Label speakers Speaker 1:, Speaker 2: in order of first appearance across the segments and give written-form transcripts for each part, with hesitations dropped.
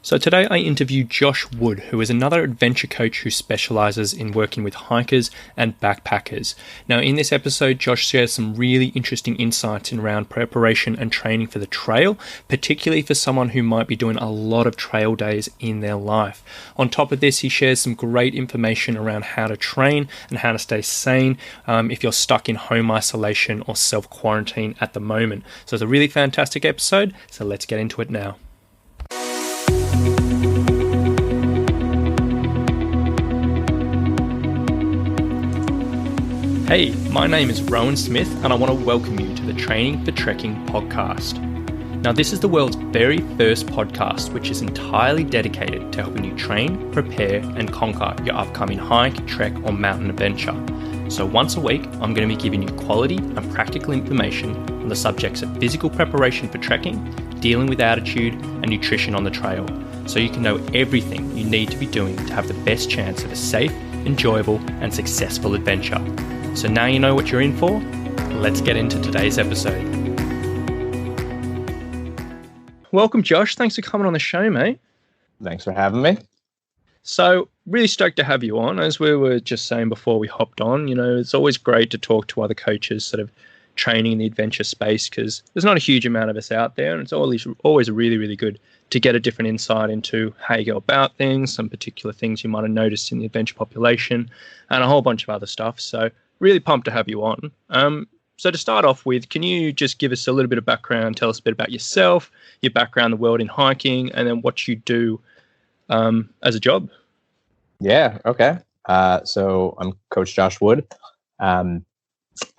Speaker 1: So today I interview Josh Wood, who is another adventure coach who specializes in working with hikers and backpackers. Now in this episode, Josh shares some really interesting insights around preparation and training for the trail, particularly for someone who might be doing a lot of trail days in their life. On top of this, he shares some great information around how to train and how to stay sane if you're stuck in home isolation or self-quarantine at the moment. So it's a really fantastic episode, so let's get into it now. Hey, my name is Rowan Smith and I want to welcome you to the Training for Trekking podcast. Now this is the world's very first podcast which is entirely dedicated to helping you train, prepare and conquer your upcoming hike, trek or mountain adventure. So once a week I'm going to be giving you quality and practical information on the subjects of physical preparation for trekking, dealing with altitude and nutrition on the trail, so you can know everything you need to be doing to have the best chance of a safe, enjoyable and successful adventure. So now you know what you're in for, let's get into today's episode. Welcome, Josh. Thanks for coming on the show, mate.
Speaker 2: Thanks for having me.
Speaker 1: So, really stoked to have you on. As we were just saying before we hopped on, it's always great to talk to other coaches sort of training in the adventure space because there's not a huge amount of us out there, and it's always really, really good to get a different insight into how you go about things, some particular things you might have noticed in the adventure population, and a whole bunch of other stuff. So, really pumped to have you on. So to start off with, can you just give us a little bit of background, tell us a bit about yourself, your background, the world in hiking, and then what you do as a job?
Speaker 2: Yeah, okay. So I'm Coach Josh Wood. I've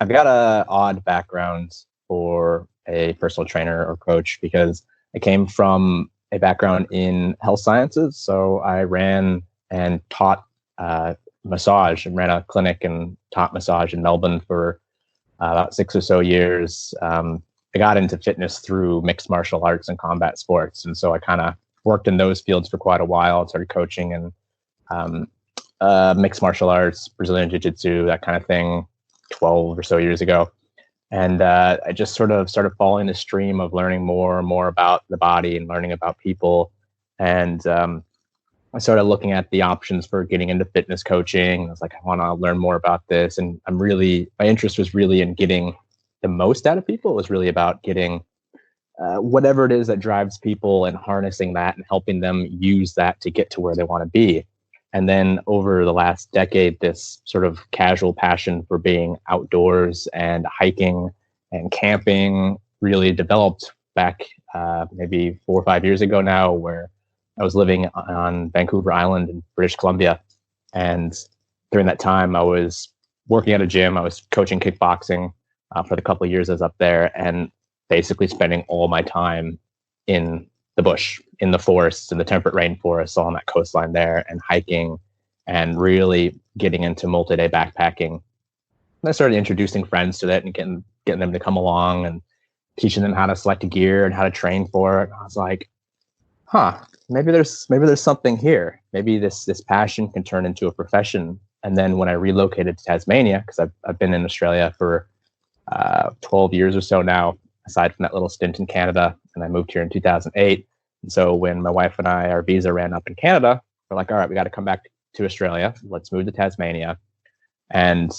Speaker 2: got an odd background for a personal trainer or coach because I came from a background in health sciences. So I ran and taught massage and ran a clinic and taught massage in Melbourne for about 6 or so years. I got into fitness through mixed martial arts and combat sports. And so I kind of worked in those fields for quite a while, started coaching and mixed martial arts, Brazilian jiu-jitsu, that kind of thing, 12 or so years ago. And I just sort of started following the stream of learning more and more about the body and learning about people. And I started looking at the options for getting into fitness coaching. I was like, I want to learn more about this. And my interest was really in getting the most out of people. It was really about getting whatever it is that drives people and harnessing that and helping them use that to get to where they want to be. And then over the last decade, this sort of casual passion for being outdoors and hiking and camping really developed back maybe 4 or 5 years ago now, where I was living on Vancouver Island in British Columbia. And during that time, I was working at a gym. I was coaching kickboxing for the couple of years I was up there, and basically spending all my time in the bush, in the forests, in the temperate rainforests along that coastline there, and hiking and really getting into multi-day backpacking. And I started introducing friends to that and getting them to come along and teaching them how to select gear and how to train for it. And I was like, maybe there's something here. Maybe this passion can turn into a profession. And then when I relocated to Tasmania, because I've been in Australia for 12 years or so now, aside from that little stint in Canada, and I moved here in 2008. And so when my wife and I, our visa ran up in Canada, we're like, all right, we got to come back to Australia. Let's move to Tasmania. And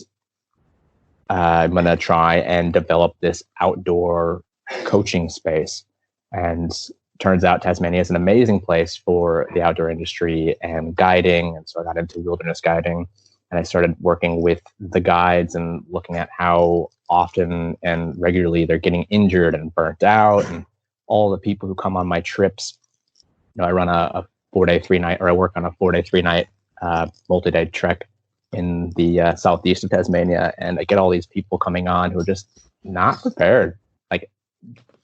Speaker 2: I'm going to try and develop this outdoor coaching space. And turns out Tasmania is an amazing place for the outdoor industry and guiding. And so I got into wilderness guiding, and I started working with the guides and looking at how often and regularly they're getting injured and burnt out. And all the people who come on my trips, I run a 4-day, 3-night, or I work on a 4-day, 3-night multi-day trek in the southeast of Tasmania. And I get all these people coming on who are just not prepared. Like,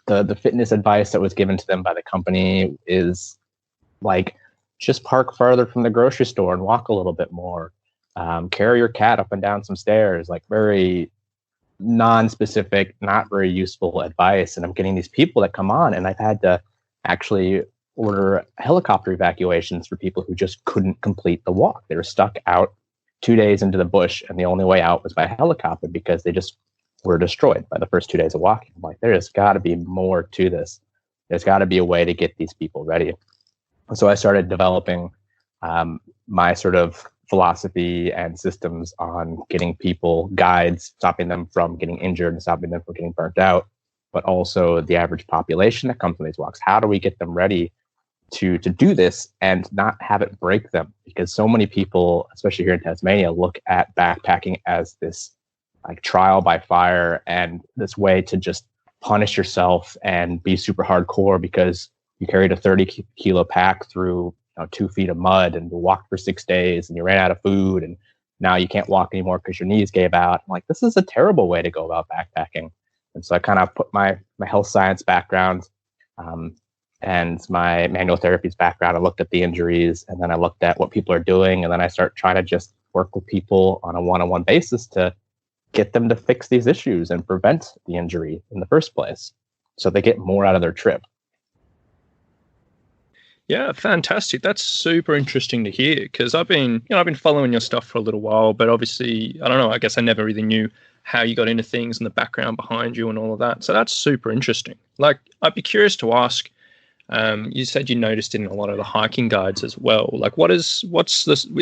Speaker 2: the fitness advice that was given to them by the company is like, just park farther from the grocery store and walk a little bit more. Carry your cat up and down some stairs, like very non-specific, not very useful advice. And I'm getting these people that come on, and I've had to actually order helicopter evacuations for people who just couldn't complete the walk. They were stuck out 2 days into the bush, and the only way out was by helicopter because they just were destroyed by the first 2 days of walking. I'm like, there's got to be more to this. There's got to be a way to get these people ready. So I started developing my sort of philosophy and systems on getting people guides, stopping them from getting injured and stopping them from getting burnt out, but also the average population that comes on these walks. How do we get them ready to do this and not have it break them? Because so many people, especially here in Tasmania, look at backpacking as this like trial by fire and this way to just punish yourself and be super hardcore because you carried a 30 kilo pack through 2 feet of mud and you walked for 6 days and you ran out of food and now you can't walk anymore because your knees gave out. I'm like, this is a terrible way to go about backpacking. And so I kind of put my health science background and my manual therapies background. I looked at the injuries and then I looked at what people are doing. And then I start trying to just work with people on a one-on-one basis to get them to fix these issues and prevent the injury in the first place so they get more out of their trip.
Speaker 1: Yeah, fantastic. That's super interesting to hear because I've been following your stuff for a little while, but obviously, I don't know, I guess I never really knew how you got into things and the background behind you and all of that. So that's super interesting. Like, I'd be curious to ask, you said you noticed in a lot of the hiking guides as well. Like, is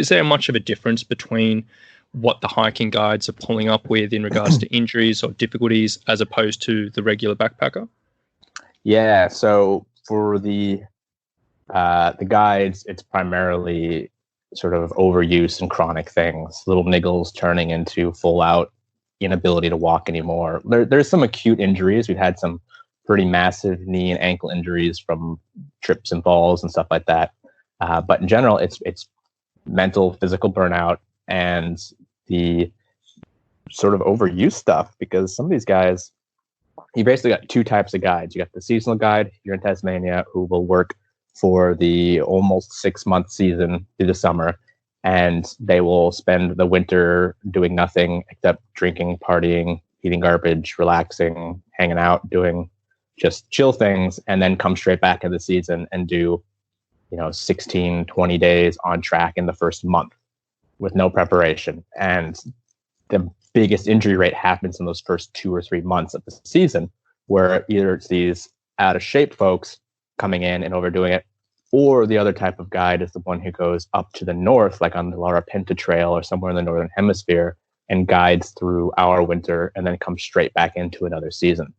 Speaker 1: there much of a difference between what the hiking guides are pulling up with in regards to injuries or difficulties as opposed to the regular backpacker?
Speaker 2: Yeah, so for the guides, it's primarily sort of overuse and chronic things, little niggles turning into full out inability to walk anymore. There's some acute injuries. We've had some pretty massive knee and ankle injuries from trips and falls and stuff like that. But in general, it's mental, physical burnout and the sort of overuse stuff, because some of these guys, you basically got two types of guides. You got the seasonal guide here in Tasmania who will work for the almost 6-month season through the summer, and they will spend the winter doing nothing except drinking, partying, eating garbage, relaxing, hanging out, doing just chill things, and then come straight back in the season and do 16, 20 days on track in the first month with no preparation. And the biggest injury rate happens in those first 2 or 3 months of the season, where either it's these out of shape folks coming in and overdoing it, or the other type of guide is the one who goes up to the north, like on the Laura Pinta Trail or somewhere in the Northern Hemisphere, and guides through our winter and then comes straight back into another season.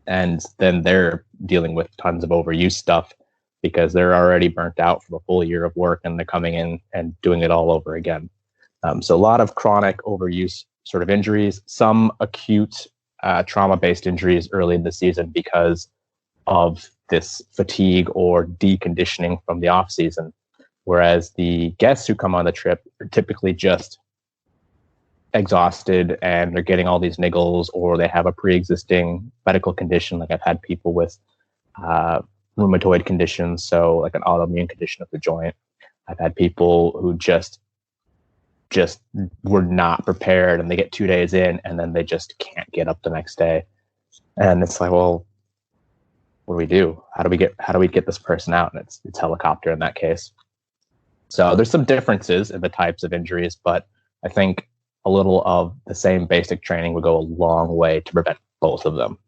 Speaker 2: And then they're dealing with tons of overuse stuff because they're already burnt out from a full year of work and they're coming in and doing it all over again. So a lot of chronic overuse sort of injuries, some acute trauma-based injuries early in the season because of this fatigue or deconditioning from the off season. Whereas the guests who come on the trip are typically just exhausted and they're getting all these niggles, or they have a pre-existing medical condition. Like I've had people with rheumatoid conditions, so like an autoimmune condition of the joint. I've had people who just were not prepared and they get 2 days in and then they just can't get up the next day. And it's like, well, what do we do? How do we get this person out? And it's helicopter in that case. So there's some differences in the types of injuries, but I think a little of the same basic training would go a long way to prevent both of them.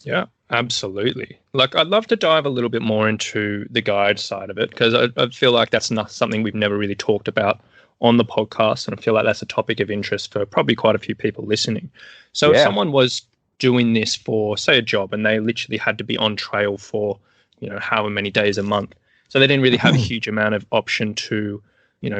Speaker 1: Yeah, absolutely. Like, I'd love to dive a little bit more into the guide side of it, because I feel like that's not something we've never really talked about on the podcast. And I feel like that's a topic of interest for probably quite a few people listening. So if someone was doing this for, say, a job, and they literally had to be on trail for, however many days a month, so they didn't really have a huge amount of option to,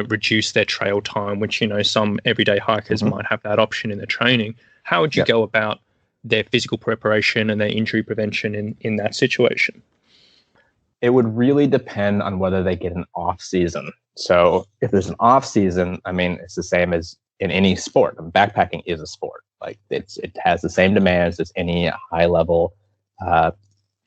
Speaker 1: reduce their trail time, which, some everyday hikers might have that option in their training. How would you go about their physical preparation and their injury prevention in that situation?
Speaker 2: It would really depend on whether they get an off season. So if there's an off season, I mean, it's the same as in any sport. Backpacking is a sport. Like it has the same demands as any high level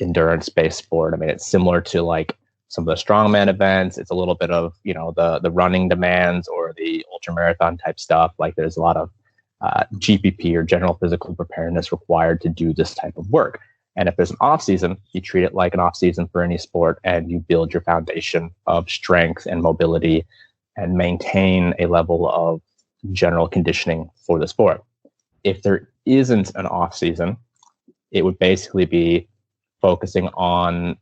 Speaker 2: endurance based sport. I mean, it's similar to like some of the strongman events. It's a little bit of, the running demands or the ultra marathon type stuff. Like there's a lot of GPP or general physical preparedness required to do this type of work. And if there's an off season, you treat it like an off season for any sport, and you build your foundation of strength and mobility and maintain a level of general conditioning for the sport. If there isn't an off season, it would basically be focusing on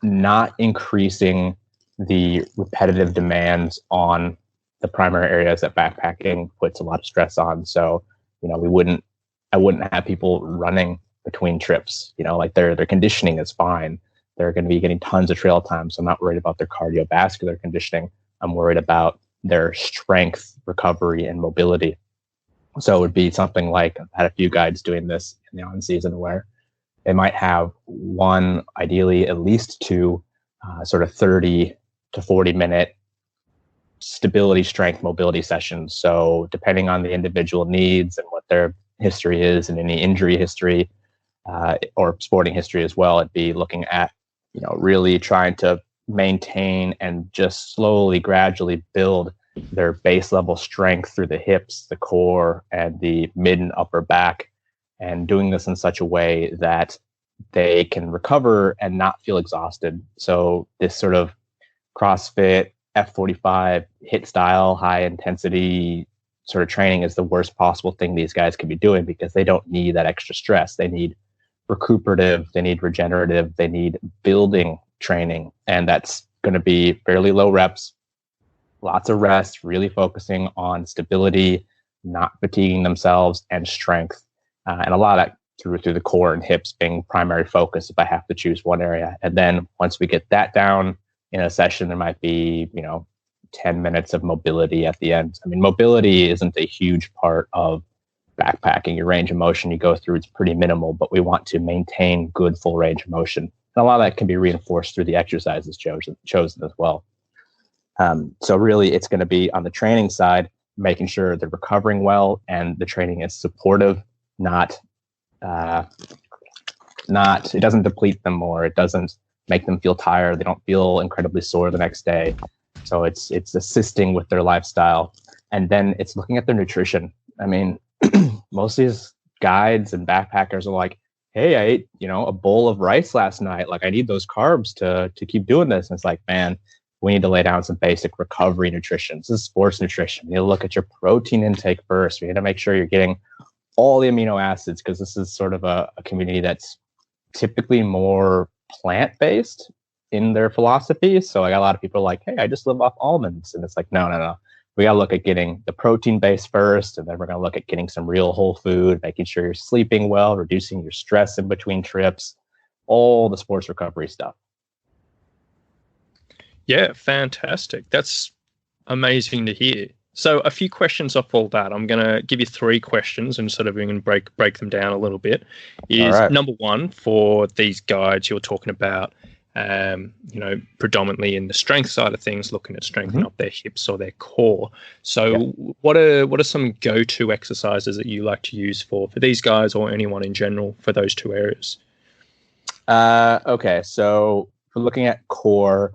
Speaker 2: not increasing the repetitive demands on the primary areas that backpacking puts a lot of stress on. So, I wouldn't have people running between trips. Like their conditioning is fine. They're going to be getting tons of trail time. So I'm not worried about their cardiovascular conditioning. I'm worried about their strength, recovery, and mobility. So it would be something like, I've had a few guides doing this in the on season where they might have one, ideally at least two, sort of 30 to 40-minute stability, strength, mobility sessions. So depending on the individual needs and what their history is and any injury history or sporting history as well, it'd be looking at, really trying to maintain and just slowly, gradually build their base level strength through the hips, the core, and the mid and upper back, and doing this in such a way that they can recover and not feel exhausted. So this sort of CrossFit, F45, HIIT style, high intensity sort of training is the worst possible thing these guys could be doing, because they don't need that extra stress. They need recuperative, they need regenerative, they need building training. And that's going to be fairly low reps, lots of rest, really focusing on stability, not fatiguing themselves, and strength. And a lot of that through the core and hips being primary focus if I have to choose one area. And then once we get that down in a session, there might be, 10 minutes of mobility at the end. I mean, mobility isn't a huge part of backpacking. Your range of motion you go through is pretty minimal, but we want to maintain good full range of motion. And a lot of that can be reinforced through the exercises chosen as well. So really, it's going to be on the training side, making sure they're recovering well and the training is supportive, not it doesn't deplete them more. It doesn't make them feel tired. They don't feel incredibly sore the next day. So it's assisting with their lifestyle. And then it's looking at their nutrition. I mean, most of these guides and backpackers are like, hey, I ate, a bowl of rice last night. Like, I need those carbs to keep doing this. And it's like, man, we need to lay down some basic recovery nutrition. This is sports nutrition. You need to look at your protein intake first. We need to make sure you're getting all the amino acids, because this is sort of a community that's typically more plant-based in their philosophy. So I got a lot of people like, hey, I just live off almonds. And it's like, no. We got to look at getting the protein base first. And then we're going to look at getting some real whole food, making sure you're sleeping well, reducing your stress in between trips, all the sports recovery stuff.
Speaker 1: Yeah, fantastic. That's amazing to hear. So a few questions off all that. I'm going to give you 3 questions and sort of we can break them down a little bit. Right. Number 1, for these guides you're talking about, predominantly in the strength side of things, looking at strengthening up their hips or their core. So what are some go-to exercises that you like to use for these guys or anyone in general for those 2 areas?
Speaker 2: Okay, so for looking at core,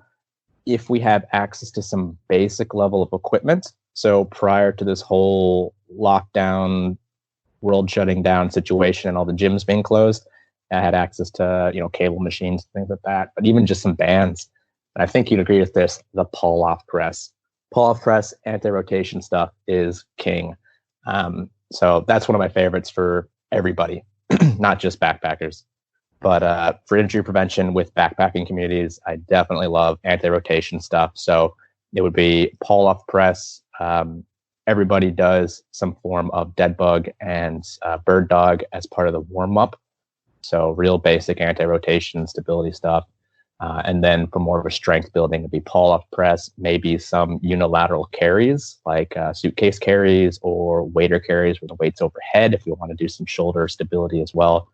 Speaker 2: if we have access to some basic level of equipment, so prior to this whole lockdown, world shutting down situation and all the gyms being closed, I had access to, cable machines, things like that, but even just some bands. And I think you'd agree with this, the pull-off press. Pull-off press, anti-rotation stuff is king. So that's one of my favorites for everybody, not just backpackers. But for injury prevention with backpacking communities, I definitely love anti-rotation stuff. So it would be pull-off press. Everybody does some form of dead bug and bird dog as part of the warm-up. So real basic anti-rotation stability stuff. And then for more of a strength building, it'd be pull-off press, maybe some unilateral carries like suitcase carries or waiter carries where the weight's overhead if we want to do some shoulder stability as well.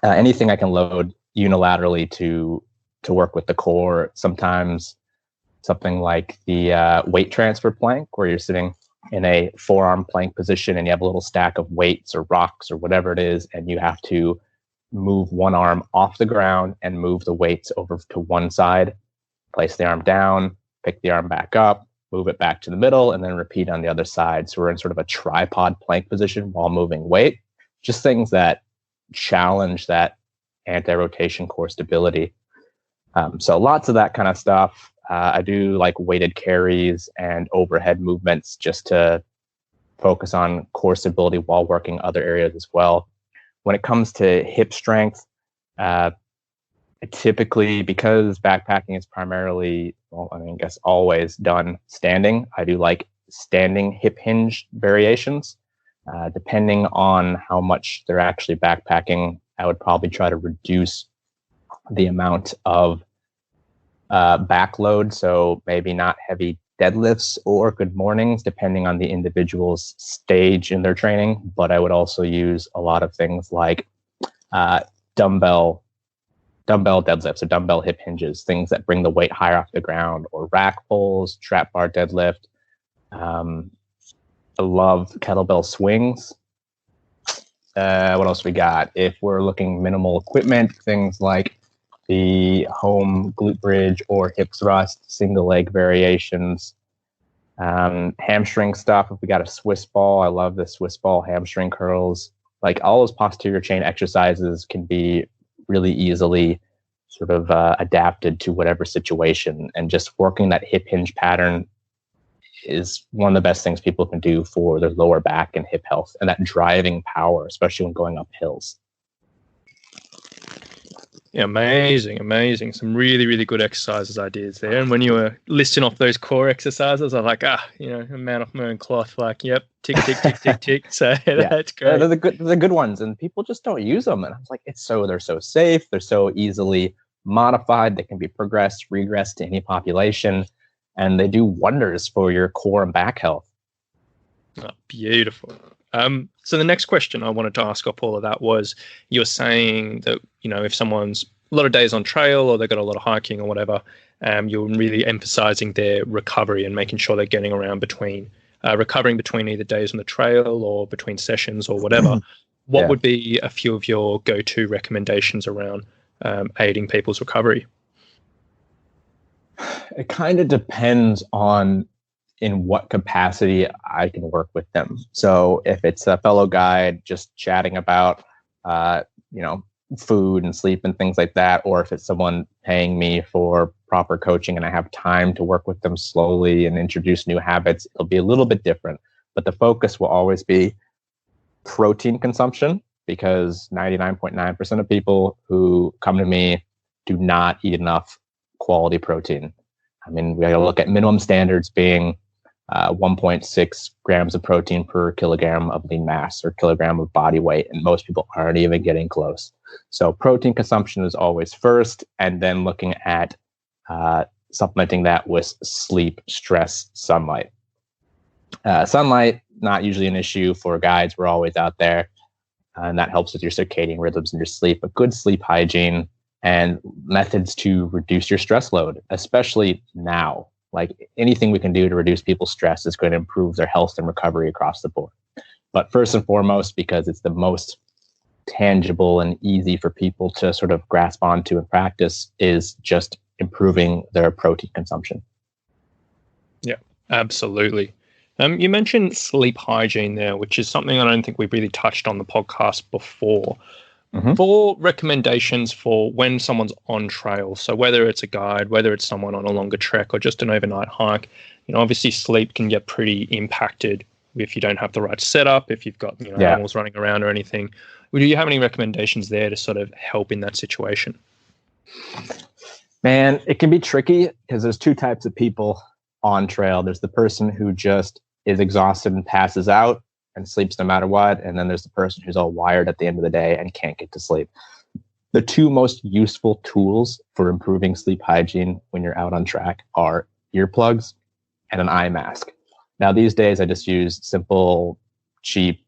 Speaker 2: Anything I can load unilaterally to work with the core. Sometimes something like the weight transfer plank, where you're sitting in a forearm plank position and you have a little stack of weights or rocks or whatever it is, and you have to move one arm off the ground and move the weights over to one side, place the arm down, pick the arm back up, move it back to the middle, and then repeat on the other side. So we're in sort of a tripod plank position while moving weight. Just things that challenge that anti-rotation core stability. So lots of that kind of stuff. I do like weighted carries and overhead movements just to focus on core stability while working other areas as well. When it comes to hip strength, typically, because backpacking is primarily, well, I mean, I guess always done standing, I do like standing hip hinge variations. Depending on how much they're actually backpacking, I would probably try to reduce the amount of backload. So maybe not heavy deadlifts or good mornings, depending on the individual's stage in their training. But I would also use a lot of things like dumbbell deadlifts or dumbbell hip hinges, things that bring the weight higher off the ground, or rack pulls, trap bar deadlift. I love kettlebell swings. What else we got? If we're looking minimal equipment, things like the home glute bridge or hip thrust, single leg variations, hamstring stuff. If we got a Swiss ball, I love the Swiss ball hamstring curls. Like all those posterior chain exercises can be really easily sort of adapted to whatever situation, and just working that hip hinge pattern is one of the best things people can do for their lower back and hip health and that driving power, especially when going up hills.
Speaker 1: Yeah, amazing. Some really, really good exercises ideas there. And when you were listing off those core exercises, I was like, a man off my own cloth, like, yep, tick, tick, tick, tick, tick. So that's great.
Speaker 2: They're the good ones, and people just don't use them. And I was like, they're so safe. They're so easily modified. They can be progressed, regressed to any population, and they do wonders for your core and back health.
Speaker 1: Oh, beautiful. So the next question I wanted to ask off all of that was, you're saying that, if someone's a lot of days on trail or they've got a lot of hiking or whatever, you're really emphasizing their recovery and making sure they're getting around recovering between either days on the trail or between sessions or whatever. What would be a few of your go-to recommendations around aiding people's recovery?
Speaker 2: It kind of depends on in what capacity I can work with them. So if it's a fellow guide just chatting about, food and sleep and things like that, or if it's someone paying me for proper coaching and I have time to work with them slowly and introduce new habits, it'll be a little bit different. But the focus will always be protein consumption, because 99.9% of people who come to me do not eat enough quality protein. I mean, we got to look at minimum standards being 1.6 grams of protein per kilogram of lean mass or kilogram of body weight, and most people aren't even getting close. So protein consumption is always first, and then looking at supplementing that with sleep, stress, sunlight. Sunlight, not usually an issue for guides. We're always out there, and that helps with your circadian rhythms and your sleep. But good sleep hygiene and methods to reduce your stress load, especially now. Like anything we can do to reduce people's stress is going to improve their health and recovery across the board. But first and foremost, because it's the most tangible and easy for people to sort of grasp onto and practice, is just improving their protein consumption. Yeah,
Speaker 1: absolutely. You mentioned sleep hygiene there, which is something I don't think we've really touched on the podcast before. Mm-hmm. For recommendations for when someone's on trail, so whether it's a guide, whether it's someone on a longer trek or just an overnight hike, obviously sleep can get pretty impacted if you don't have the right setup, if you've got animals running around or anything. Do you have any recommendations there to sort of help in that situation?
Speaker 2: Man, it can be tricky because there's two types of people on trail. There's the person who just is exhausted and passes out and sleeps no matter what. And then there's the person who's all wired at the end of the day and can't get to sleep. The two most useful tools for improving sleep hygiene when you're out on track are earplugs and an eye mask. Now, these days, I just use simple, cheap,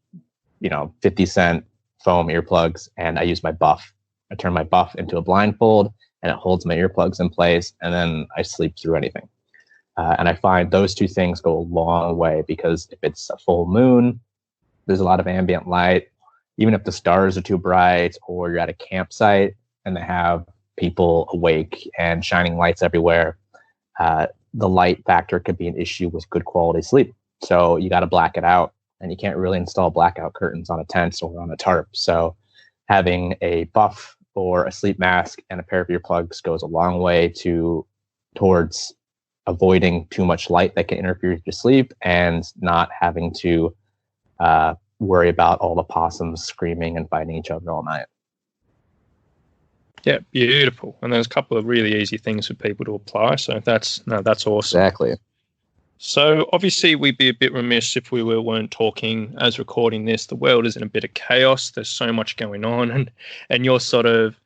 Speaker 2: 50-cent foam earplugs, and I use my buff. I turn my buff into a blindfold, and it holds my earplugs in place, and then I sleep through anything. And I find those two things go a long way, because if it's a full moon, there's a lot of ambient light. Even if the stars are too bright, or you're at a campsite and they have people awake and shining lights everywhere, the light factor could be an issue with good quality sleep. So you got to black it out, and you can't really install blackout curtains on a tent or on a tarp. So having a buff or a sleep mask and a pair of earplugs goes a long way towards avoiding too much light that can interfere with your sleep, and not having to worry about all the possums screaming and fighting each other all night.
Speaker 1: Yeah, beautiful. And there's a couple of really easy things for people to apply. So that's awesome.
Speaker 2: Exactly.
Speaker 1: So obviously we'd be a bit remiss if we weren't talking as recording this. The world is in a bit of chaos. There's so much going on, and you're sort of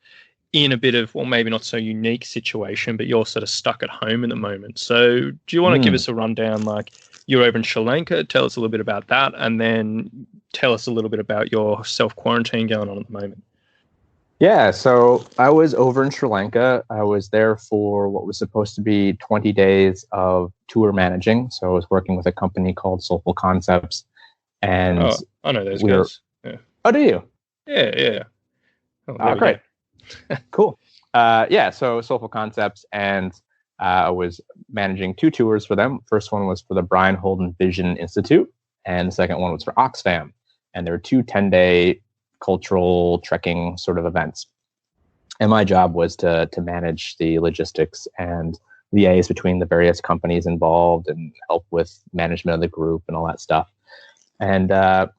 Speaker 1: in a bit of, well, maybe not so unique situation, but you're sort of stuck at home at the moment. So do you want to give us a rundown? Like, you're over in Sri Lanka. Tell us a little bit about that, and then tell us a little bit about your self-quarantine going on at the moment.
Speaker 2: Yeah, so I was over in Sri Lanka. I was there for what was supposed to be 20 days of tour managing. So I was working with a company called Soulful Concepts. And
Speaker 1: I know those guys. Yeah.
Speaker 2: Oh, do you?
Speaker 1: Yeah.
Speaker 2: Oh, great. Cool. So Soulful Concepts, and I was managing 2 tours for them. First one was for the Brian Holden Vision Institute, and the second one was for Oxfam. And there were 2 10-day cultural trekking sort of events. And my job was to manage the logistics and liaise between the various companies involved and help with management of the group and all that stuff. And so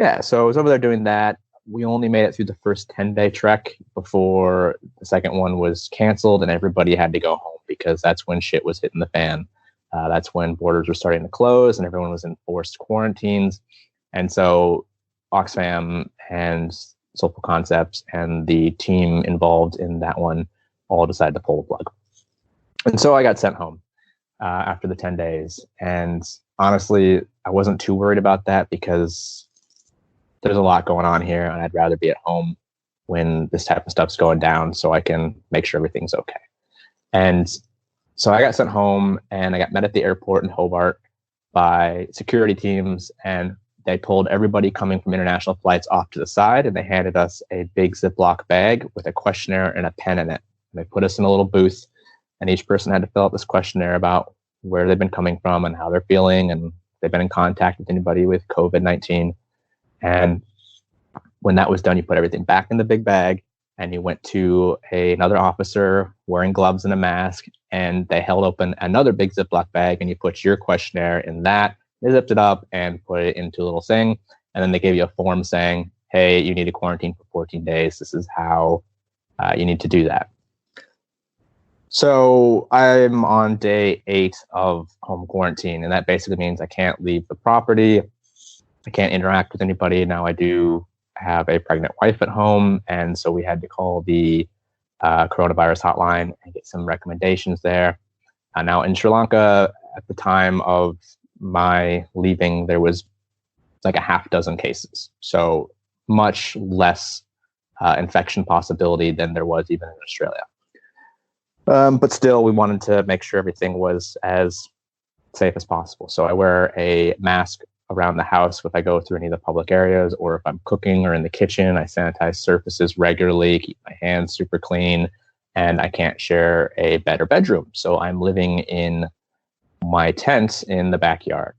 Speaker 2: I was over there doing that. We only made it through the first 10-day trek before the second one was canceled and everybody had to go home, because that's when shit was hitting the fan. That's when borders were starting to close and everyone was in forced quarantines. And so Oxfam and Soulful Concepts and the team involved in that one all decided to pull the plug. And so I got sent home after the 10 days. And honestly, I wasn't too worried about that, because there's a lot going on here and I'd rather be at home when this type of stuff's going down so I can make sure everything's okay. And so I got sent home and I got met at the airport in Hobart by security teams, and they pulled everybody coming from international flights off to the side, and they handed us a big Ziploc bag with a questionnaire and a pen in it. And they put us in a little booth, and each person had to fill out this questionnaire about where they've been coming from and how they're feeling, and if they've been in contact with anybody with COVID-19. And when that was done, you put everything back in the big bag, and you went to another officer wearing gloves and a mask, and they held open another big Ziploc bag, and you put your questionnaire in that. They zipped it up and put it into a little thing. And then they gave you a form saying, hey, you need to quarantine for 14 days. This is how you need to do that. So I'm on day 8 of home quarantine. And that basically means I can't leave the property. I can't interact with anybody. Now I do have a pregnant wife at home. And so we had to call the coronavirus hotline and get some recommendations there. Now in Sri Lanka, at the time of my leaving, there was like a half dozen cases, so much less infection possibility than there was even in Australia. But still, we wanted to make sure everything was as safe as possible. So I wear a mask around the house if I go through any of the public areas, or if I'm cooking or in the kitchen. I sanitize surfaces regularly, keep my hands super clean, and I can't share a bed or bedroom. So I'm living in my tent in the backyard.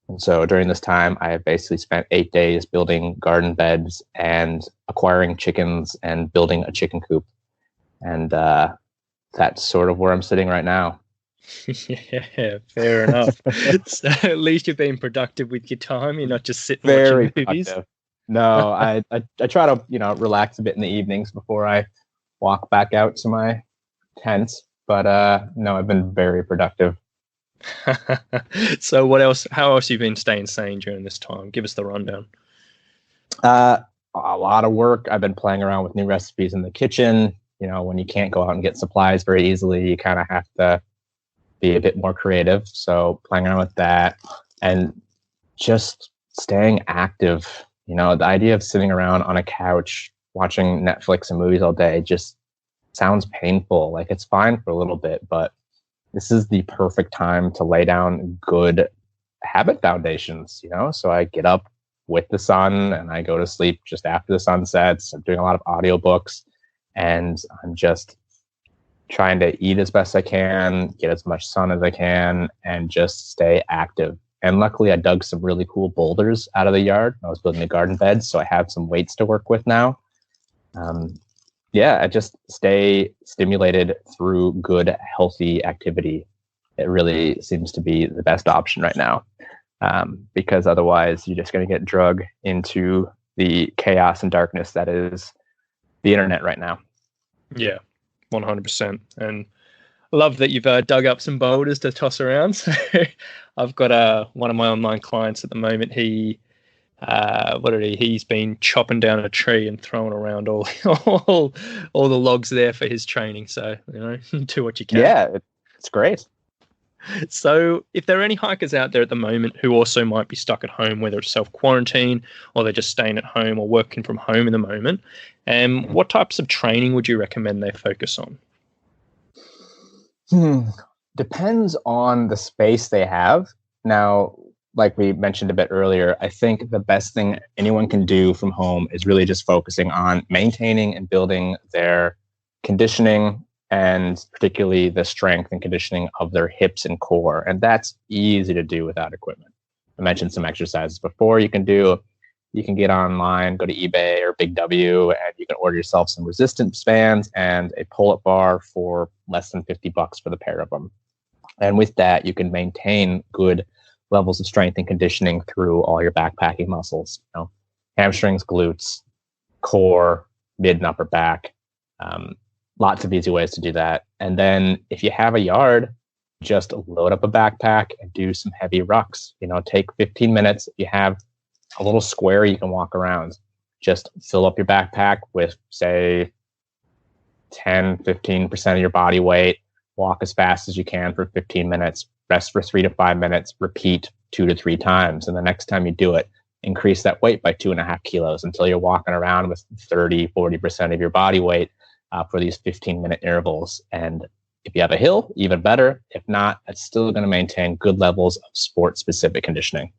Speaker 2: And so during this time, I have basically spent 8 days building garden beds and acquiring chickens and building a chicken coop. And that's sort of where I'm sitting right now.
Speaker 1: Yeah, fair enough. So at least you're being productive with your time. You're not just sitting
Speaker 2: Very
Speaker 1: watching movies.
Speaker 2: Productive. No, I try to relax a bit in the evenings before I walk back out to my tent. But no, I've been very productive.
Speaker 1: So what else? How else have you been staying sane during this time? Give us the rundown.
Speaker 2: A lot of work. I've been playing around with new recipes in the kitchen. When you can't go out and get supplies very easily, you kind of have to be a bit more creative. So playing around with that and just staying active. The idea of sitting around on a couch watching Netflix and movies all day just sounds painful. Like, it's fine for a little bit, but this is the perfect time to lay down good habit foundations, So I get up with the sun and I go to sleep just after the sun sets. I'm doing a lot of audiobooks, and I'm just trying to eat as best I can, get as much sun as I can, and just stay active. And luckily I dug some really cool boulders out of the yard. I was building a garden bed, so I have some weights to work with now. I just stay stimulated through good, healthy activity. It really seems to be the best option right now, because otherwise you're just going to get dragged into the chaos and darkness that is the internet right now.
Speaker 1: Yeah, 100%. And I love that you've dug up some boulders to toss around. So I've got one of my online clients at the moment. He's been chopping down a tree and throwing around all the logs there for his training. So, do what you can.
Speaker 2: Yeah, it's great.
Speaker 1: So if there are any hikers out there at the moment who also might be stuck at home, whether it's self-quarantine or they're just staying at home or working from home in the moment, what types of training would you recommend they focus on?
Speaker 2: Depends on the space they have. Now, like we mentioned a bit earlier, I think the best thing anyone can do from home is really just focusing on maintaining and building their conditioning, and particularly the strength and conditioning of their hips and core. And that's easy to do without equipment. I mentioned some exercises before you can do. You can get online, go to eBay or Big W, and you can order yourself some resistance bands and a pull-up bar for less than $50 for the pair of them. And with that, you can maintain good levels of strength and conditioning through all your backpacking muscles. Hamstrings, glutes, core, mid and upper back. Lots of easy ways to do that. And then if you have a yard, just load up a backpack and do some heavy rucks. Take 15 minutes. If you have a little square you can walk around, just fill up your backpack with, say, 10-15% of your body weight. Walk as fast as you can for 15 minutes. Rest for 3 to 5 minutes. Repeat 2 to 3 times. And the next time you do it, increase that weight by 2.5 kilos until you're walking around with 30-40% of your body weight for these 15-minute intervals. And if you have a hill, even better. If not, it's still going to maintain good levels of sport-specific conditioning.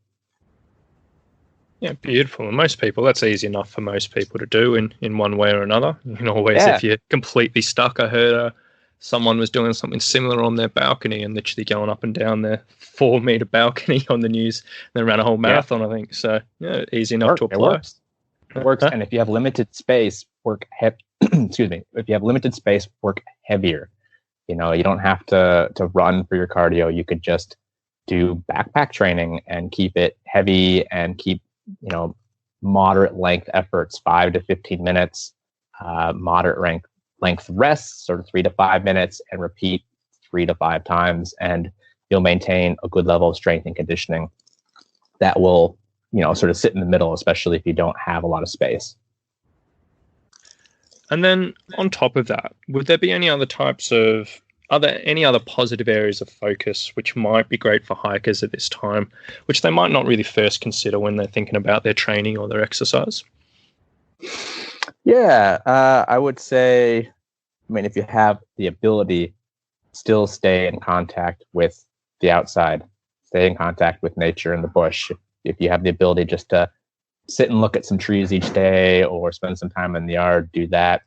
Speaker 1: Yeah, beautiful. And most people, that's easy enough for most people to do in one way or another. You can always, if you're completely stuck, I heard someone was doing something similar on their balcony and literally going up and down their 4-meter balcony on the news. They ran a whole marathon, I think. So, easy enough to apply.
Speaker 2: It works. And if you have limited space, if you have limited space, work heavier. You don't have to run for your cardio. You could just do backpack training and keep it heavy and keep, moderate length efforts, 5 to 15 minutes, moderate length rests, sort of 3 to 5 minutes, and repeat 3 to 5 times. And you'll maintain a good level of strength and conditioning that will, sort of sit in the middle, especially if you don't have a lot of space.
Speaker 1: And then on top of that, would there be any other any other positive areas of focus which might be great for hikers at this time, which they might not really first consider when they're thinking about their training or their exercise?
Speaker 2: Yeah, I would say, if you have the ability, still stay in contact with the outside, stay in contact with nature and the bush. If you have the ability just to sit and look at some trees each day or spend some time in the yard, do that.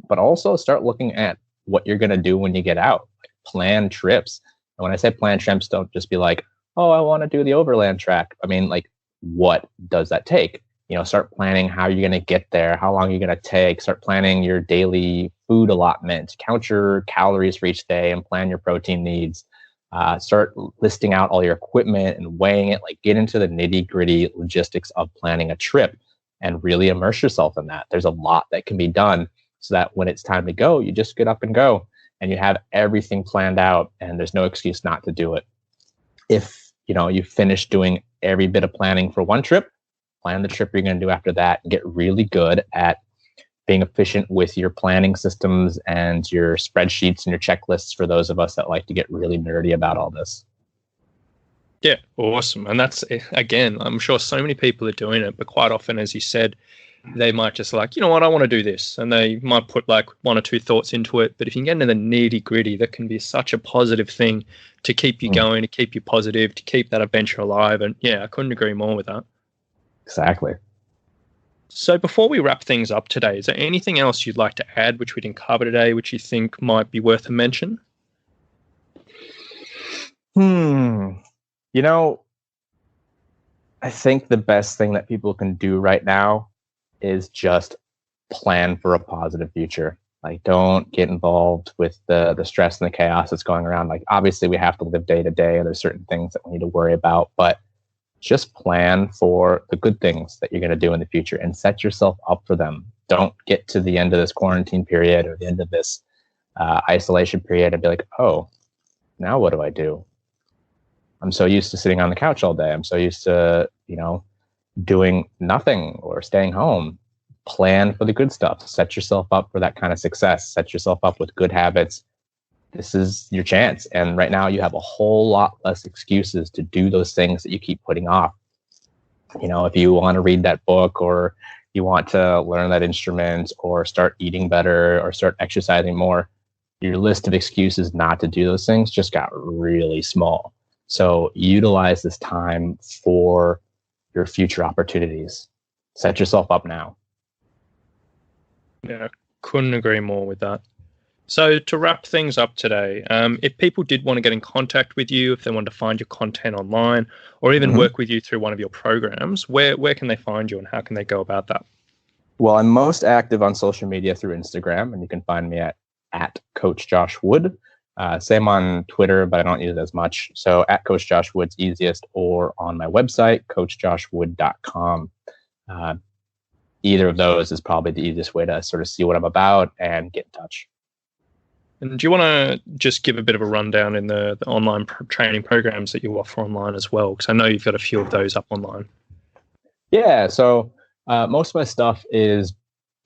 Speaker 2: But also start looking at what you're going to do when you get out. Plan trips. And when I say plan trips, don't just be like, oh, I want to do the overland track. What does that take? Start planning how you're going to get there, how long you're going to take. Start planning your daily food allotment. Count your calories for each day and plan your protein needs. Start listing out all your equipment and weighing it. Get into the nitty-gritty logistics of planning a trip and really immerse yourself in that. There's a lot that can be done so that when it's time to go, you just get up and go and you have everything planned out and there's no excuse not to do it. If, you finish doing every bit of planning for one trip, plan the trip you're going to do after that and get really good at being efficient with your planning systems and your spreadsheets and your checklists for those of us that like to get really nerdy about all this.
Speaker 1: Yeah, awesome. And that's, again, I'm sure so many people are doing it, but quite often, as you said, they might just I want to do this. And they might put 1 or 2 thoughts into it. But if you can get into the nitty gritty, that can be such a positive thing to keep you going, to keep you positive, to keep that adventure alive. And yeah, I couldn't agree more with that.
Speaker 2: Exactly.
Speaker 1: So before we wrap things up today, is there anything else you'd like to add, which we didn't cover today, which you think might be worth a mention?
Speaker 2: I think the best thing that people can do right now is just plan for a positive future. Don't get involved with the stress and the chaos that's going around. Obviously we have to live day to day and there's certain things that we need to worry about, but just plan for the good things that you're going to do in the future and set yourself up for them. don't get to the end of this quarantine period or the end of this isolation period and be like, oh, now what do I do? I'm so used to sitting on the couch all day. I'm so used to, doing nothing or staying home. Plan for the good stuff. Set yourself up for that kind of success. Set yourself up with good habits. This is your chance. And right now you have a whole lot less excuses to do those things that you keep putting off. If you want to read that book, or you want to learn that instrument, or start eating better, or start exercising more, your list of excuses not to do those things just got really small. So utilize this time for your future opportunities. Set yourself up now.
Speaker 1: Yeah, couldn't agree more with that. So to wrap things up today, if people did want to get in contact with you, if they wanted to find your content online, or even work with you through one of your programs, where can they find you and how can they go about that?
Speaker 2: Well, I'm most active on social media through Instagram, and you can find me at Coach Josh Wood. Same on Twitter, but I don't use it as much. So at Coach Josh Wood's easiest, or on my website, coachjoshwood.com. Either of those is probably the easiest way to sort of see what I'm about and get in touch.
Speaker 1: And do you want to just give a bit of a rundown in the online training programs that you offer online as well? Because I know you've got a few of those up online.
Speaker 2: Yeah, so most of my stuff is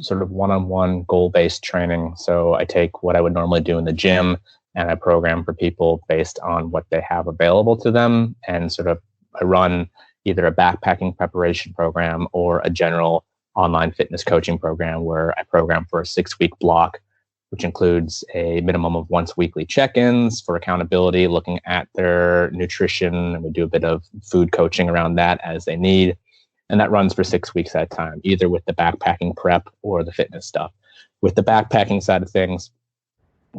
Speaker 2: sort of one-on-one goal-based training. So I take what I would normally do in the gym and I program for people based on what they have available to them. And sort of I run either a backpacking preparation program or a general online fitness coaching program where I program for a 6-week block, which includes a minimum of once weekly check-ins for accountability, looking at their nutrition, and we do a bit of food coaching around that as they need. And that runs for 6 weeks at a time, either with the backpacking prep or the fitness stuff. With the backpacking side of things,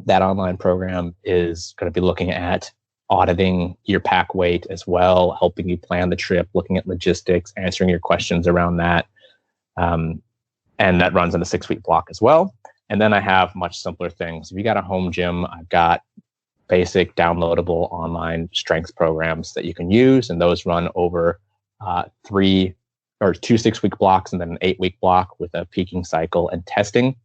Speaker 2: that online program is going to be looking at auditing your pack weight as well, helping you plan the trip, looking at logistics, answering your questions around that. And that runs in a 6-week block as well. And then I have much simpler things. If you got a home gym, I've got basic downloadable online strength programs that you can use. And those run over 2 6-week blocks and then an 8-week block with a peaking cycle and testing.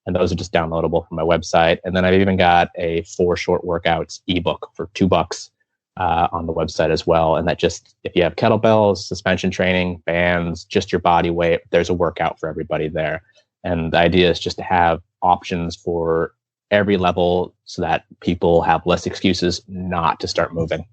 Speaker 2: And those are just downloadable from my website. And then I've even got a 4 short workouts ebook for $2 on the website as well. And that just, if you have kettlebells, suspension training, bands, just your body weight, there's a workout for everybody there. And the idea is just to have options for every level so that people have less excuses not to start moving.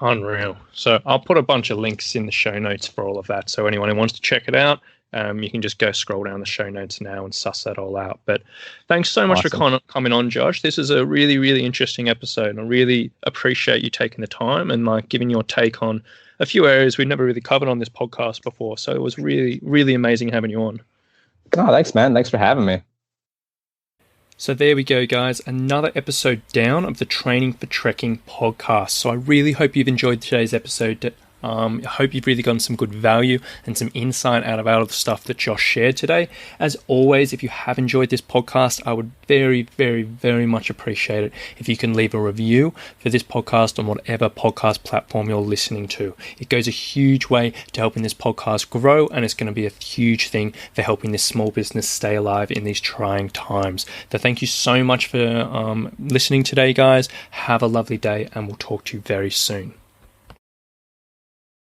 Speaker 1: Unreal. So I'll put a bunch of links in the show notes for all of that. So anyone who wants to check it out, you can just go scroll down the show notes now and suss that all out. But thanks so much for coming on, Josh. This is a really, really interesting episode. And I really appreciate you taking the time and giving your take on a few areas we've never really covered on this podcast before. So it was really, really amazing having you on.
Speaker 2: Oh, thanks, man. Thanks for having me.
Speaker 1: So there we go, guys. Another episode down of the Training for Trekking podcast. So I really hope you've enjoyed today's episode. I hope you've really gotten some good value and some insight out of the stuff that Josh shared today. As always, if you have enjoyed this podcast, I would very, very, very much appreciate it if you can leave a review for this podcast on whatever podcast platform you're listening to. It goes a huge way to helping this podcast grow, and it's going to be a huge thing for helping this small business stay alive in these trying times. So thank you so much for listening today, guys. Have a lovely day, and we'll talk to you very soon.